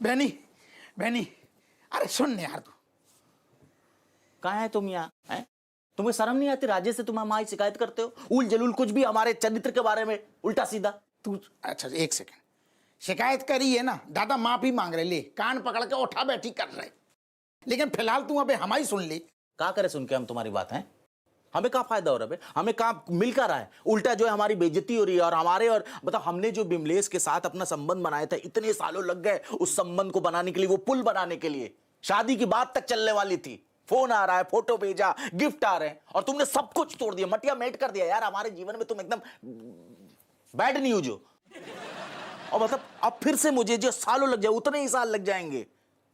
बहनी बहनी, अरे सुन यार तू। कहाँ है तुम यहाँ हैं? तुम्हें शर्म नहीं आती? राजेश से तुम हमारी शिकायत करते हो, उल जलूल कुछ भी हमारे चरित्र के बारे में उल्टा सीधा। तू अच्छा एक सेकंड, शिकायत करी है ना, दादा माफी मांग रहे, ले कान पकड़ के उठा बैठी कर रहे, लेकिन फिलहाल तू अबे हमारी सुन ले। क्या करे सुन के हम तुम्हारी बात है? हमें क्या फायदा हो रहा है? हमें क्या मिल कर रहा है? उल्टा जो है हमारी बेइज्जती हो रही है। और हमारे और बताओ, हमने जो बिमलेश के साथ अपना संबंध बनाया था, इतने सालों लग गए उस संबंध को बनाने के लिए, वो पुल बनाने के लिए। शादी की बात तक चलने वाली थी, फोन आ रहा है, फोटो भेजा, गिफ्ट आ रहे हैं, और तुमने सब कुछ तोड़ दिया, मटिया मेट कर दिया यार हमारे जीवन में। तुम एकदम बैड न्यूज हो। और मतलब अब फिर से मुझे जो सालों लग जाए, उतने ही साल लग जाएंगे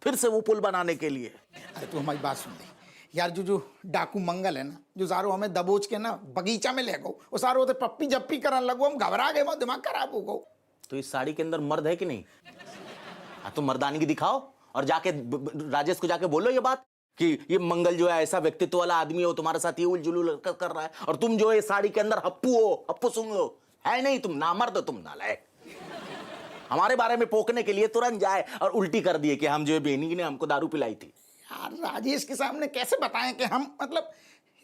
फिर से वो पुल बनाने के लिए। अरे तू हमारी बात सुन ले यार, जो डाकू मंगल है ना, जो सारो हमें दबोच के ना बगीचा में ले गो, वो सारो तो पप्पी जप्पी करने लगो, हम घबरा गए, दिमाग खराब हो गो। तो इस साड़ी के अंदर मर्द है कि नहीं? तुम मर्दानी की दिखाओ और जाके राजेश को जाके बोलो ये बात कि ये मंगल जो है ऐसा व्यक्तित्व वाला आदमी हो, तुम्हारे साथ ये उल जुलूल कर रहा है, और तुम जो है साड़ी के अंदर हप्पू हो, हप्पू सुन लो है नहीं, तुम नामर्द हो, तुम नालायक। हमारे बारे में पोकने के लिए तुरंत जाए और उल्टी कर दिए कि हम जो है बेनी ने हमको दारू पिलाई थी। यार राजेश के सामने कैसे बताएं कि हम मतलब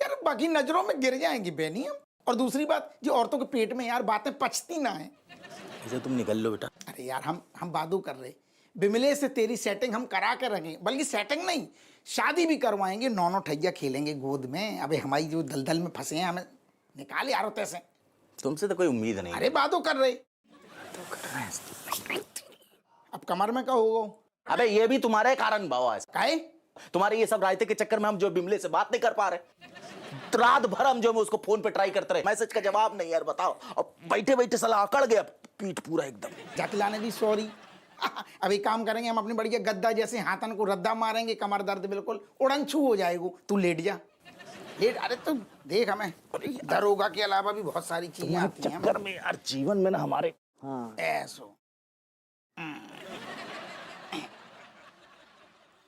यार बाकी नजरों में गिर जाएंगी बेनी हम। और दूसरी बात, जो औरतों के पेट में यार बातें पचती ना है। इसे तुम निकल लो बेटा। अरे यार हम बादू कर रहे, बिमले से तेरी सेटिंग हम करा के रखें, बल्कि सेटिंग नहीं, शादी भी करवाएंगे, नौनो ठैया खेलेंगे गोद में। अबे हमारी जो दलदल में फंसे हैं, हमें निकाल यार होते से। तुमसे तो कोई उम्मीद नहीं। अरे बादू कर रहे, अब कमर में क्या होगा? अबे ये भी तुम्हारे कारण भाव, काहे? तुम्हारे ये सब रायते के चक्कर में हम जो बिमले से बात नहीं कर पा रहे। रात भर हम जो है उसको फोन पे ट्राई करते रहे, मैसेज का जवाब नहीं यार, बताओ। और बैठे बैठे साला अकड़ गया पीठ पूरा एकदम। जाके लाने दी सॉरी। अभी काम करेंगे हम, अपनी बढ़िया गद्दा जैसे हाथन को रद्दा मारेंगे, कमर दर्द बिल्कुल उड़नछू हो जाएगा। तू लेट जा, लेट। अरे तू देख, हमें दरोगा के अलावा भी बहुत सारी चीजें आती हैं चक्कर में यार, जीवन में ना हमारे। हाँ ऐसो।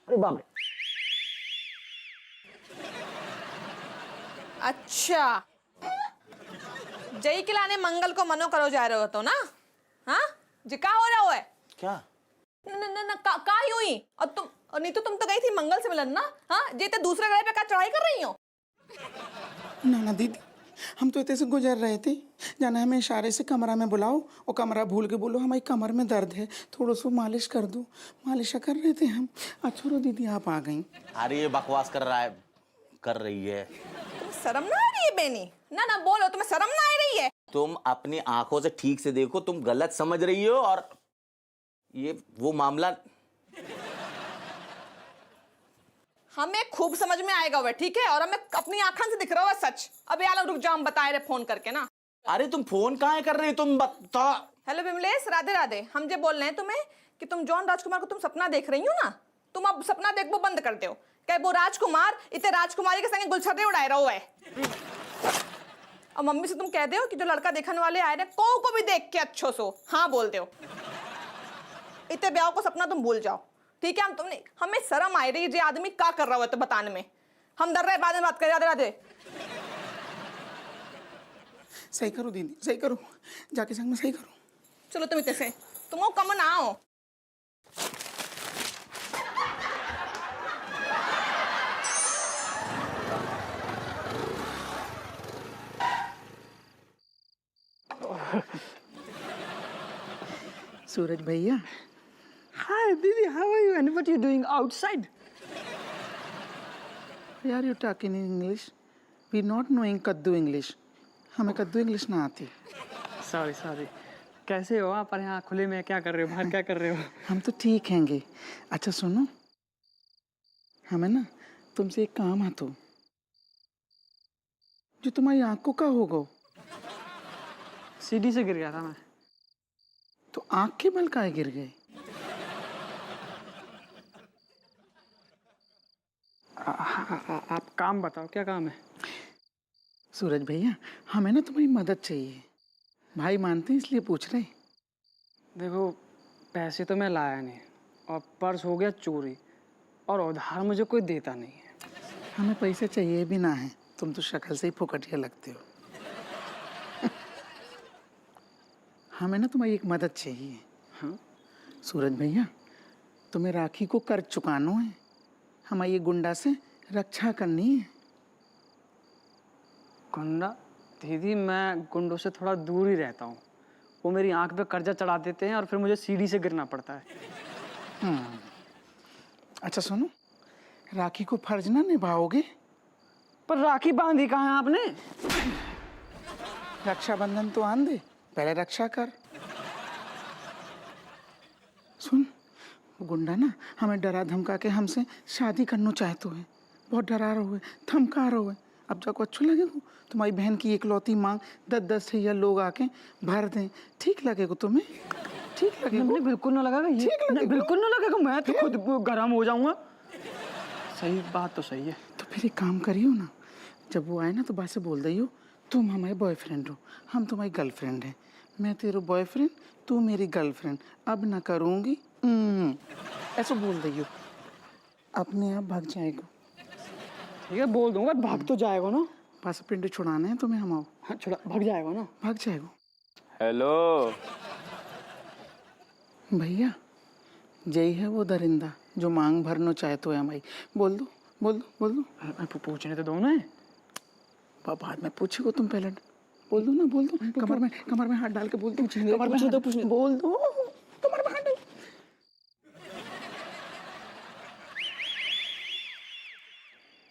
अरे बाप रे। अच्छा, जय के लाने मंगल को मनो करो जा रहे हो तो ना? हाँ जी, का हो रहा हो है? क्या न न न, न का यूं ही? और तुम, और नहीं तो तुम तो गई थी मंगल से मिलन ना? हाँ जी, तो दूसरे गले पे का चढ़ाई कर रही हो? ना दीदी, हम तो इतने से गुजर रहे थे, जाना हमें इशारे से कमरा में बुलाओ, और कमरा भूल के बोलो हमारी कमर में दर्द है, थोड़ा सा मालिश कर दो। मालिश कर रहे थे हम। अच्छा दीदी आप आ गई। अरे ये बकवास कर रहा है, कर रही है। तुम्हें शर्म ना आ रही है बेनी? ना ना बोलो, तुम्हें शर्म ना आ रही है? तुम अपनी आंखों से ठीक से देखो, तुम गलत समझ रही हो। और ये वो मामला हमें खूब समझ में आएगा वह, ठीक है? और हमें अपनी आंखों से दिख रहा है सच। अब यार रुक जाओ, हम बताए रहे फोन करके ना। अरे तुम फोन कहाँ कर रही हो? तुम बता। हेलो बिमलेश, राधे राधे। हम जो बोल रहे हैं तुम्हें कि तुम जॉन राजकुमार को तुम सपना देख रही हो ना, तुम अब सपना देखो बंद कर दो। क्या वो राजकुमार इतने राजकुमारी के संगे गुलछर्रे उड़ाए रहो है। और मम्मी से तुम कह दो कि जो लड़का देखने वाले आए रहे को भी देख के अच्छो सो हाँ बोल दो। इतने ब्याह को सपना तुम भूल जाओ, ठीक है? हम तुमने, हमें शर्म आई रही है आदमी क्या कर रहा हो तो बताने में। हम डर रहे, बाद में बात कर। राधे राधे। सही करो दीदी, सही करो, जाके संग में सही करो। चलो तुम इतने से, तुम कम ना आओ। सूरज भैया। Hi, Didi. How are you? And what are you doing outside? यार you talking in English, we not knowing कद्दू इंग्लिश, हमें कद्दू इंग्लिश ना आती। Sorry. कैसे हो आप? यहाँ खुले में क्या कर रहे हो? बाहर क्या कर रहे हो? हम तो ठीक हैंगे। अच्छा सुनो, हमें ना तुमसे एक काम है, तो जो तुम्हारी आंख को क्या होगा? सीढ़ी से गिर गया था मैं। तो आंख के बल काहे गिर गए? आप काम बताओ, क्या काम है? सूरज भैया, हमें ना तुम्हारी मदद चाहिए। भाई मानते हैं इसलिए पूछ रहे। देखो, पैसे तो मैं लाया नहीं, और पर्स हो गया चोरी, और उधार मुझे कोई देता नहीं है। हमें पैसे चाहिए भी ना है, तुम तो शक्ल से ही फुकटिया लगते हो। हमें ना तुम्हारी एक मदद चाहिए। हाँ? सूरज भैया, तुम्हें राखी को कर चुकानो है, हमारी ये गुंडा से रक्षा करनी है। गुंडा? दीदी मैं गुंडों से थोड़ा दूर ही रहता हूँ। वो मेरी आंख पे कर्जा चढ़ा देते हैं और फिर मुझे सीढ़ी से गिरना पड़ता है। अच्छा सुनो, राखी को फर्ज ना निभाओगे? पर राखी बांधी कहाँ है आपने? रक्षाबंधन तो आन दे, पहले रक्षा कर। सुन, वो गुंडा ना हमें डरा धमका के हमसे शादी करना चाहते हुए, बहुत डरा रहे हुए, धमका रहे हुए। अब जाको अच्छो लगेगा? तुम्हारी बहन की इकलौती मांग 10-10 ठैया लोग आके भर दें, ठीक लगेगा तुम्हें? ठीक लगेगा? नहीं, बिल्कुल ना लगेगा ये। ठीक लगेगा? नहीं, बिल्कुल ना लगेगा, मैं तो खुद गर्म हो जाऊंगा। सही बात तो सही है। तो फिर एक काम करियो ना, जब वो आए ना तो बात से बोल दियो तुम हमारे बॉयफ्रेंड हो, हम तुम्हारी गर्लफ्रेंड हैं। मैं तेरा बॉयफ्रेंड, तू मेरी गर्लफ्रेंड। अब ना करूँगी, ऐसा बोल दियो, अपने आप भाग जाएगा। ठीक है, बोल दूंगा, भाग तो जाएगा ना। बस पिंड छुड़ाना है तुम्हें हमाओ। हाँ, छुड़ा भाग जाएगा ना। भाग जाएगा। हेलो भैया, जय है वो दरिंदा जो मांग भरना चाहे तो है हमारी। बोल दो, बोल दो, बोल दो। मैं पूछने तो दो ना। बाद में पूछेगो तुम, पहले बोल दो ना, बोल दो। कमर में हाथ डाल के बोल दो। कमर में हाथ बोल दो, कमर में हाथ डाल।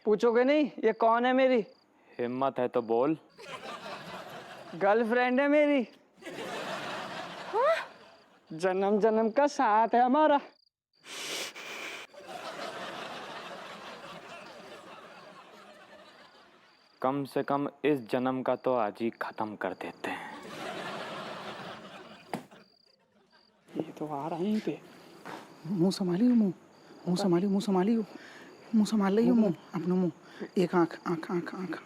पूछोगे नहीं ये कौन है मेरी? हिम्मत है तो बोल। गर्लफ्रेंड है मेरी। जन्म जन्म का साथ है हमारा। कम से कम इस जन्म का तो आज ही खत्म कर देते हैं। ये तो आ रहा है यहीं पे। मुंह संभालियो, मुंह संभालियो, मुंह संभालियो, मुंह संभाल लियो, मुंह अपना मुंह। एक आंख, आंख आंख आंख।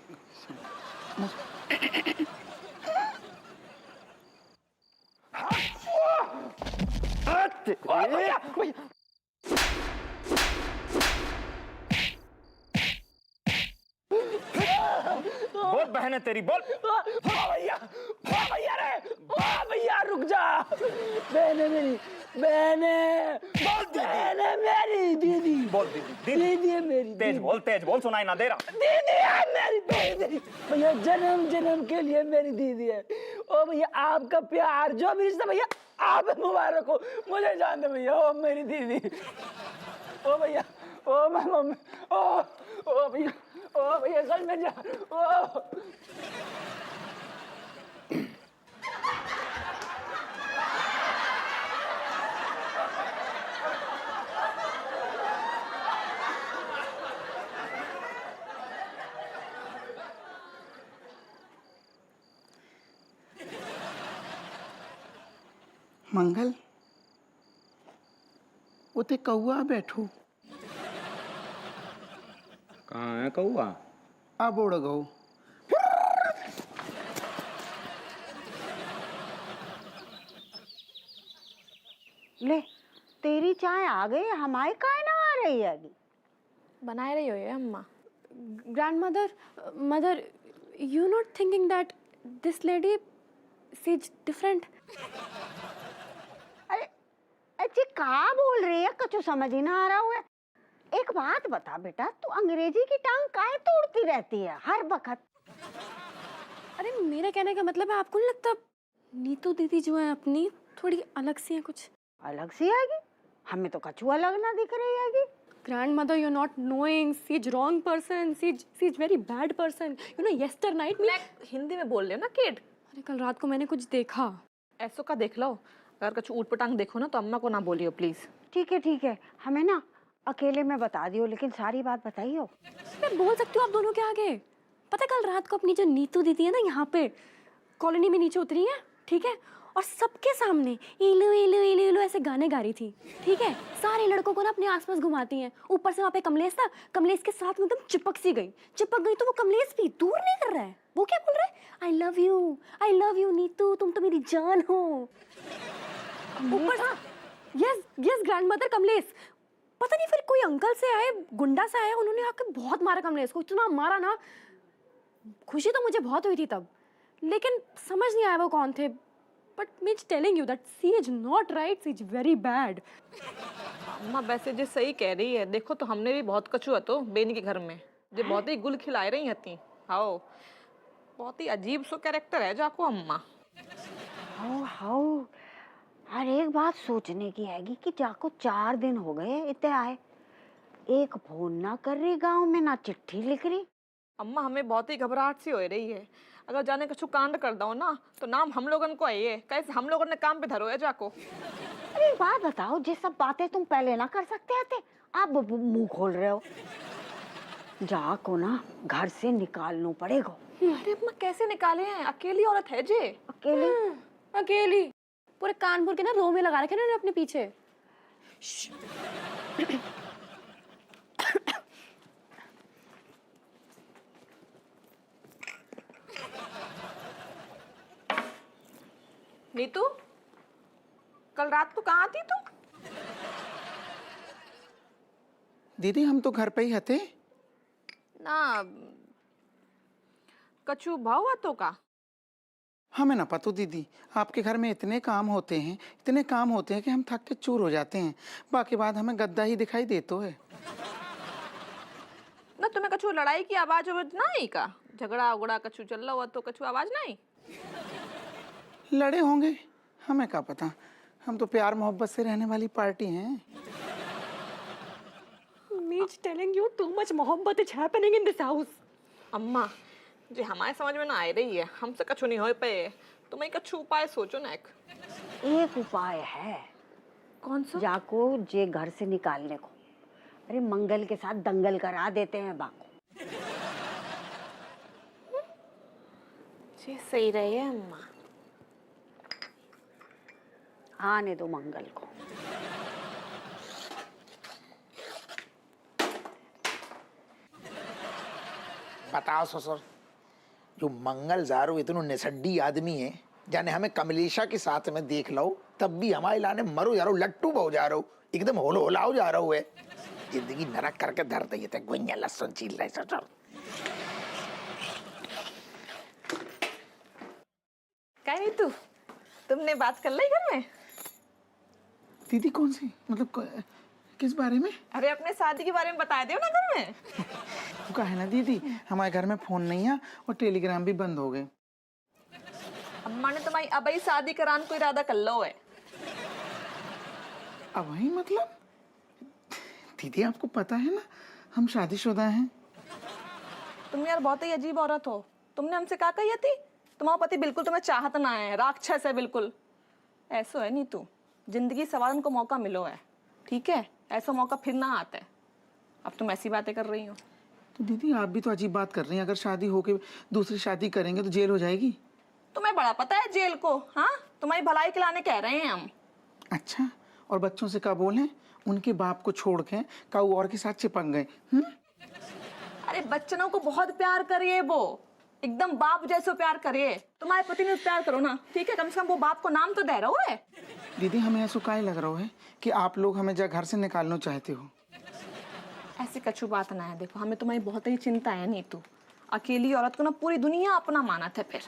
बोल बहन है तेरी, बोल। भैया रे, भैया रुक जा। बहन है मेरी, बहन है। बोल बहन है मेरी, दीदी। बोल दीदी, दीदी है मेरी। तेज बोल, सुनाई ना दे रहा। दीदी है मेरी, दीदी। भैया जन्म जन्म के लिए मेरी दीदी है। ओ भैया आपका प्यार जो भी रिश्ता भैया आप मुबारक हो। मुझे जान दे भैया, ओ मेरी दीदी। ओ भैया, ओ मैं मम्मी, ओ भैया, ओ भैया सच में जा। ओ मंगल, उते कौआ बैठो। कहाँ है कौआ? अब उड़ गओ। ले तेरी चाय आ गई, हमारी काय ना आ रही है अभी? बनाए रही हो ये अम्मा। Mother, you not thinking that this lady, she's different? अरे अच्छी कहाँ बोल रही है, कुछ समझ ही ना आ रहा हुआ। एक बात बता बेटा, तू अंग्रेजी की टांग काहे तोड़ती रहती है हर वक्त? अरे मेरा कहने का मतलब है, आपको नहीं लगता नीतू दीदी जो है अपनी थोड़ी अलग सी है? कुछ अलग सी आएगी? हमें तो कछुआ लगना दिख रही है। grandmother, you're not knowing, she's wrong person, she's very bad person. You know, yesterday night me. Hindi में बोल ले ना किड। अरे कल रात को मैंने कुछ देखा। ऐसो का देख लो, अगर कुछ ऊट पटांग देखो ना तो अम्मा को ना बोलियो प्लीज। ठीक है, हमें ना अकेले में बता दियो, लेकिन सारी बात बताइयो। मैं बोल सकती हूँ आप दोनों के आगे। पता है कल रात को अपनी जो नीतू दीदी है ना, यहाँ पे कॉलोनी में नीचे उतरी है, ठीक है, और सबके सामने इलू इलू इलू इलू ऐसे गाने गा रही थी, ठीक है। सारे लड़कों को ना अपने आसपास घुमाती हैं। ऊपर से वहाँ पे कमलेश था, कमलेश के साथ में एकदम चिपक गई तो वो कमलेश भी दूर नहीं कर रहा है। वो क्या बोल रहा है? आई लव यू नीतू, तुम तो मेरी जान हो। ऊपर से यस ग्रैंडमदर कमलेश। पता नहीं फिर कोई अंकल से आए, गुंडा से आए, उन्होंने आके बहुत मारा कमलेश को, इतना मारा ना। खुशी तो मुझे बहुत हुई थी तब, लेकिन समझ नहीं आया वो कौन थे। But me telling you that she is not right, she is very bad. अम्मा वैसे जे सही कह रही है, देखो तो हमने भी बहुत कछु है तो बेनी के घर में जे बहुत ही गुल खिलाए रही हती। हाओ बहुत ही अजीब सो कैरेक्टर है जाको अम्मा। हाउ हाउ अरे एक बात सोचने की हैगी कि जाको 4 दिन हो गए इतने आए, एक फोन ना कर रही गांव में, ना चिट्ठी लिख रही। अम्मा हमें बहुत ही घबराहट सी हो रही है, अगर जाने कछु कांड कर दो ना तो नाम हम लोगन को है, कैसे हम लोगन ने काम पे धरो है जाको। अरे एक बात बताओ, ये सब बातें तुम पहले ना कर सकते थे, आप मुंह खोल रहे हो। जाको ना घर से निकालना पड़ेगा। अरे अम्मा कैसे निकाले हैं, अकेली औरत है जे। अकेले अकेली पूरे कानपुर के ना रो में लगा रखे ना अपने पीछे। नीतू कल रात को कहाँ थी तुम? दीदी हम तो घर पे ही हते। ना कछु भाव तो का? हमें ना पतो दीदी, आपके घर में इतने काम होते हैं, इतने काम होते हैं कि हम थक के चूर हो जाते हैं। बाकी बात हमें गद्दा ही दिखाई देतो है। ना तुम्हें कछु लड़ाई की आवाज ना आई का? झगड़ा उगड़ा कछु चल रहा हुआ तो कछु आवाज ना आई? लड़े होंगे, हमें क्या पता। हम तो प्यार मोहब्बत से रहने वाली पार्टी हैं। Me's telling you too much मोहब्बत is happening in this house. अम्मा जी हमारे समझ में ना आ रही है, हमसे कछु नहीं हो पे, तुम एक कछु उपाय सोचो ना। एक उपाय है। कौन सा? जाको जे घर से निकालने को। अरे मंगल के साथ दंगल करा देते हैं बाको। जी सही रही है अम्मा। आने दो मंगल को। बताओ ससुर, जो मंगल जारो इतनो निसड्डी आदमी है, जाने हमें कमलेशा के साथ में देख लो तब भी हमारे लाने मरो जा रहा लट्टू बहु जा रहा एकदम होलो होलाओ जा रहा है। जिंदगी नरक करके धर दी थे गुइया लहसुन चील रहे ससुर। कहीं तू तुमने बात कर ली घर में? दीदी कौन सी, मतलब किस बारे में? अरे अपने शादी के बारे में बता दो ना घर में। वो कहा है ना दीदी, हमारे घर में फोन नहीं है और टेलीग्राम भी बंद हो गए। अम्मा ने तुम्हारी अब ही शादी कराने को इरादा कर लो है। अब वही मतलब दीदी आपको पता है ना हम शादीशुदा हैं। तुम यार बहुत ही अजीब औरत हो। तुमने हमसे क्या कही थी? तुम्हारा पति बिल्कुल तुम्हें चाहत ना है, राक्षस है बिल्कुल। ऐसा है नहीं तू, जिंदगी सवारन को मौका मिलो है, ठीक है? ऐसा मौका फिर ना आता है। अब तुम ऐसी बातें कर रही हो। तो दीदी आप भी तो अजीब बात कर रही हैं, अगर शादी होके दूसरी शादी करेंगे तो जेल हो जाएगी। तुम्हें बड़ा पता है जेल को? हाँ तुम्हारी भलाई के लाने कह रहे हैं हम। अच्छा, और बच्चों से क्या बोले, उनके बाप को छोड़ के काऊ और के साथ चिपक गए। अरे बच्चनों को बहुत प्यार करिए, वो एकदम बाप जैसे प्यार करिए। तुम्हारे पति ने प्यार करो ना, ठीक है? कम से कम वो बाप को नाम तो दे रहा है। दीदी हमें ऐसा काहे लग रहा है कि आप लोग हमें घर से निकालना चाहते हो। ऐसी कछु बात ना है। देखो हमें तुम्हारी बहुत ही चिंता है नीतू। अकेली औरत को ना पूरी दुनिया अपना माना था। फिर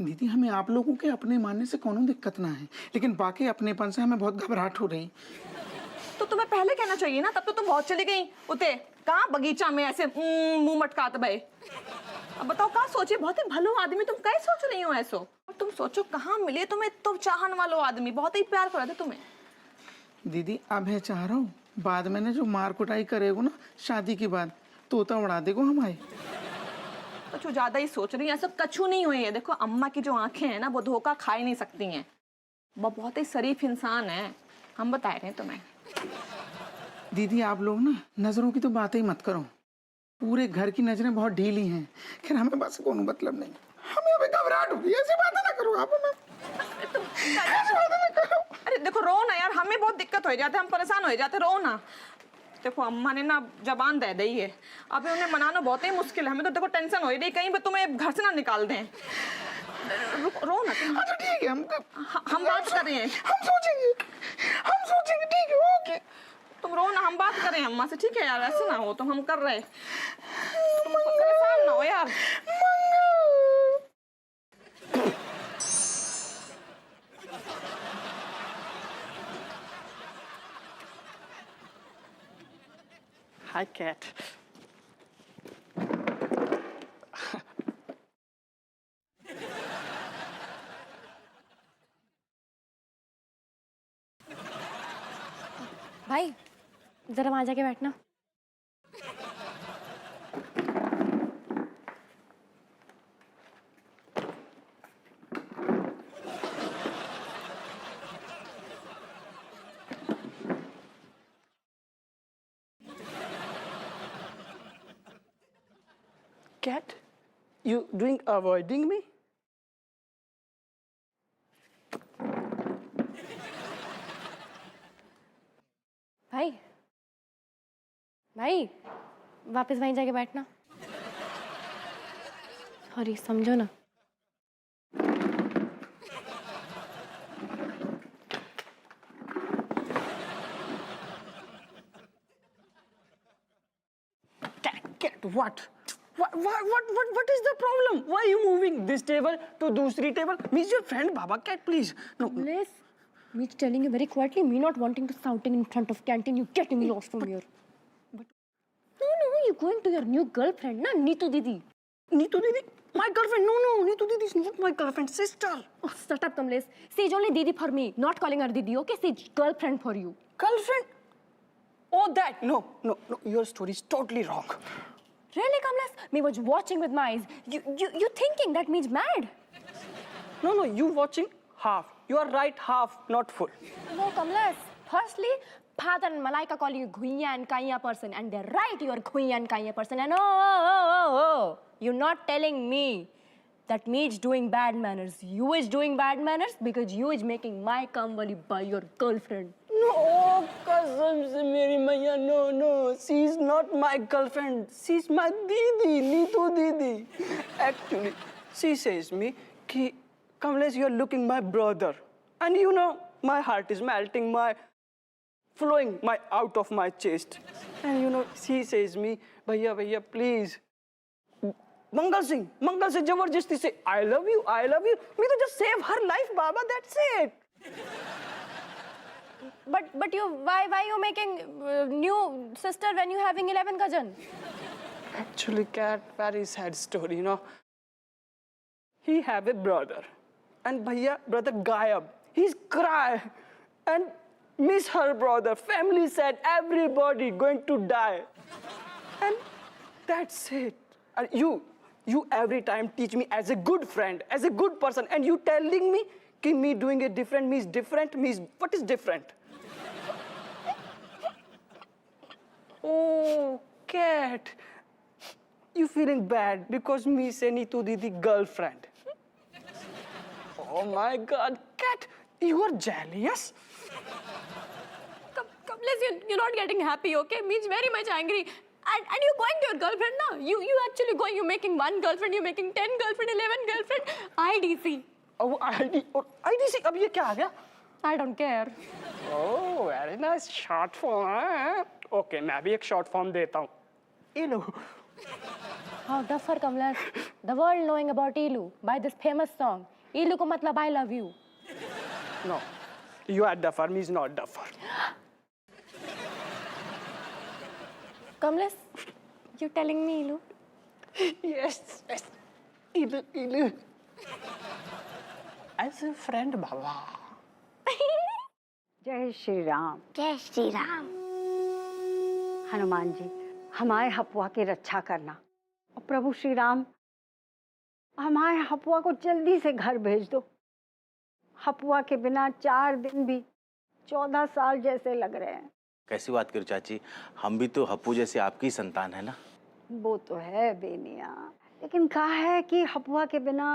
दीदी हमें आप लोगों के अपने मानने से कोनो दिक्कत ना है, लेकिन बाकी अपनेपन से हमें बहुत घबराहट हो रही। तो तुम्हें पहले कहना चाहिए ना, तब तो तुम बहुत चली गई उते कहाँ बगीचा में ऐसे मुंह मटकाते भाई। अब बताओ कहाँ सोचे, बहुत ही भलो आदमी, तुम क्या सोच रही हो ऐसो? और तुम सोचो कहाँ मिले तुम्हें तो चाहन वालो आदमी, बहुत ही प्यार कर थे तुम्हें। दीदी अब है चाह रहा हूँ बाद में ना जो मार कुटाई करेगो ना शादी के बाद, तोता उड़ा देगो हमारे। कुछ ज्यादा ही सोच रही है, ऐसा कछु नहीं हुई है। देखो अम्मा की जो आंखें हैं ना वो धोखा खा ही नहीं सकती हैं। वो बहुत ही शरीफ इंसान है, हम बता रहे हैं तुम्हें। दीदी आप लोग ना नजरों की तो बात ही मत करो, पूरे घर की नजरें बहुत ढीली हैं। खैर हमें बस कोनो मतलब नहीं, हमें अभी घबराहट हो रही है। ऐसी बातें ना करो आप हमें। ऐसी बातें ना करो। अरे देखो रो ना यार, हमें बहुत दिक्कत हो जाते, हम परेशान हो जाते, रो ना। देखो अम्मा ने ना जबान दे दी है, अभी उन्हें मनाना बहुत ही मुश्किल है। हमें तो देखो टेंशन हो रही, कहीं पे तुम्हें घर से ना निकाल दें। रो ना तुम। अच्छा ठीक है, हम बात कर रहे हैं, हम सोचेंगे, ठीक है ओके। तुम रो ना, हम बात करें अम्मा से, ठीक है यार? ऐसे ना हो, तो हम कर रहे, तुम परेशान ना हो यार। Hi, cat. भाई जरा वहां जाके बैठना। Cat, you doing avoiding me? भाई भाई वापस वहीं जाके बैठना। सॉरी, समझो ना। Cat, what? What is the problem? Why are you moving this table to दूसरी table? Meet your friend, Baba. Cat, please. No. Bliss, me telling you very quietly, me not wanting to shouting in front of canteen, you getting me lost from here. No, you going to your new girlfriend, na Neetu Didi. Neetu Didi? My girlfriend? No. Neetu Didi is not my girlfriend. Sister. Oh, shut up, Kamlesh. She's only Didi for me, not calling her Didi, okay? She's girlfriend for you. Girlfriend? Oh, that. No. Your story is totally wrong. Really, Kamlesh? Me was watching with my eyes. You thinking that means mad? No, you watching half. You are right half, not full. No, Kamlesh. Firstly, Father and Malaika call you Ghuiya and Kaiya person, and they're right, you are Ghuiya and Kaiya person. And oh, you're not telling me that me is doing bad manners. You is doing bad manners because you is making my kamwali by your girlfriend. No, कसम से मेरी मैया, no. She's not my girlfriend. She's my Didi, Neetu Didi. Actually, she says me कि Kamlesh, you are looking my brother, and you know my heart is melting, flowing out of my chest, and you know she says me, भैया please. Mangal Singh जबरदस्ती से I love you. Me to just save her life, Baba. That's it. But you why you making new sister when you having 11 cousin? Actually, cat, very sad story, you know. He have a brother, and bhaiya, brother Gayab. He's cry and miss her brother. Family said everybody going to die, and that's it. And you every time teach me as a good friend, as a good person, and you telling me कि me doing it different means different means what is different? Oh, cat, you feeling bad because me say Neetu Didi girlfriend. Oh my God, cat, you are jealous. Kamlesh, you're not getting happy, okay? Me's very much angry. And you're going to your girlfriend now. You actually going, you're making one girlfriend, you're making 10 girlfriend, 11 girlfriend. IDC. Oh, IDC, अब ये क्या आ गया? I don't care. Oh, very nice short form. हाँ? Okay, मैं भी एक short form देता हूँ. Ilu. How duffer, Kamlesh. The world knowing about Ilu by this famous song. Ilu ko matlab I love you. No, you are duffer, me is not duffer. Kamlesh, you telling me Ilu? Yes. Ilu. As a friend, Baba. जय श्री राम। जय श्री राम। हनुमान जी, हमारे हपुआ की रक्षा करना, और प्रभु श्री राम हमारे हपुआ को जल्दी से घर भेज दो। हपुआ के बिना 4 दिन भी 14 साल जैसे लग रहे हैं। कैसी बात करो चाची, हम भी तो हप्पू जैसे आपकी संतान है ना। वो तो है बेनिया, लेकिन कहा है कि हपुआ के बिना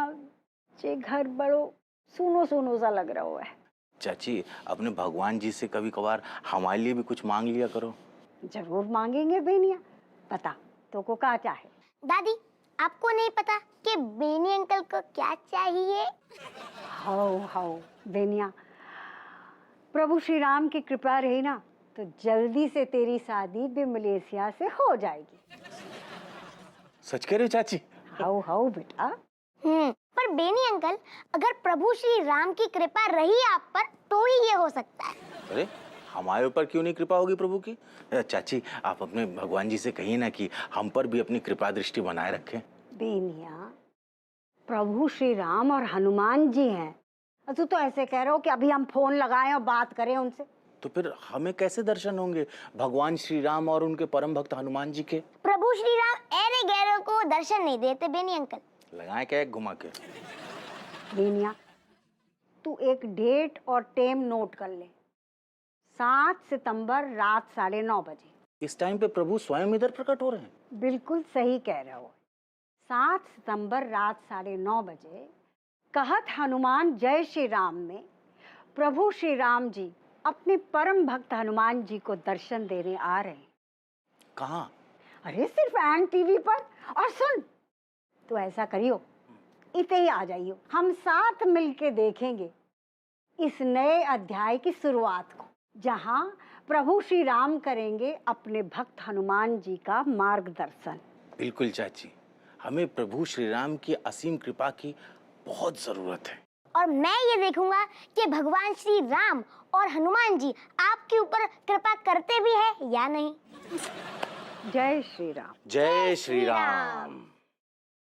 ये घर बड़ो सूनो सा लग रहा है। चाची, अपने भगवान जी से कभी कभार हमारे लिए भी कुछ मांग लिया करो। जरूर मांगेंगे बेनिया। बता तो को क्या चाहे? दादी, आपको नहीं पता कि बेनी अंकल को क्या चाहिए? हाउ बेनिया, प्रभु श्री राम की कृपा रही ना तो जल्दी से तेरी शादी भी मलेशिया से हो जाएगी। सच कह रहे हो चाची? हाउ बेटा। पर बेनी अंकल, अगर प्रभु श्री राम की कृपा रही आप पर तो ही ये हो सकता है। अरे हमारे ऊपर क्यों नहीं कृपा होगी प्रभु की? चाची आप अपने भगवान जी से कहिए ना कि हम पर भी अपनी कृपा दृष्टि बनाए रखें। बेनिया, प्रभु श्री राम और हनुमान जी हैं। और तू तो ऐसे कह रहे हो कि अभी हम फोन लगाएं और बात करें उनसे। तो फिर हमें कैसे दर्शन होंगे भगवान श्री राम और उनके परम भक्त हनुमान जी के? प्रभु श्री राम ऐरे गैरों को दर्शन नहीं देते बेनी अंकल। लगाए क्या एक घुमा के? बेनिया, तू एक डेट और टाइम नोट कर ले। 7 सितंबर रात 9:30 बजे। इस टाइम पे प्रभु स्वयं इधर प्रकट हो रहे हैं? बिल्कुल सही कह रहे हो। 7 सितंबर रात 9:30 बजे कहत हनुमान जय श्री राम में प्रभु श्री राम जी अपने परम भक्त हनुमान जी को दर्शन देने आ रहे हैं। कहाँ? अरे सिर्फ एन टीवी पर। और सुन, तो ऐसा करियो, इते ही आ जाइयो, हम साथ मिलके देखेंगे इस नए अध्याय की शुरुआत को, जहां प्रभु श्री राम करेंगे अपने भक्त हनुमान जी का मार्गदर्शन। बिल्कुल चाची, हमें प्रभु श्री राम की असीम कृपा की बहुत जरूरत है। और मैं ये देखूंगा कि भगवान श्री राम और हनुमान जी आपके ऊपर कृपा करते भी है या नहीं। जय श्री राम। जय श्री राम।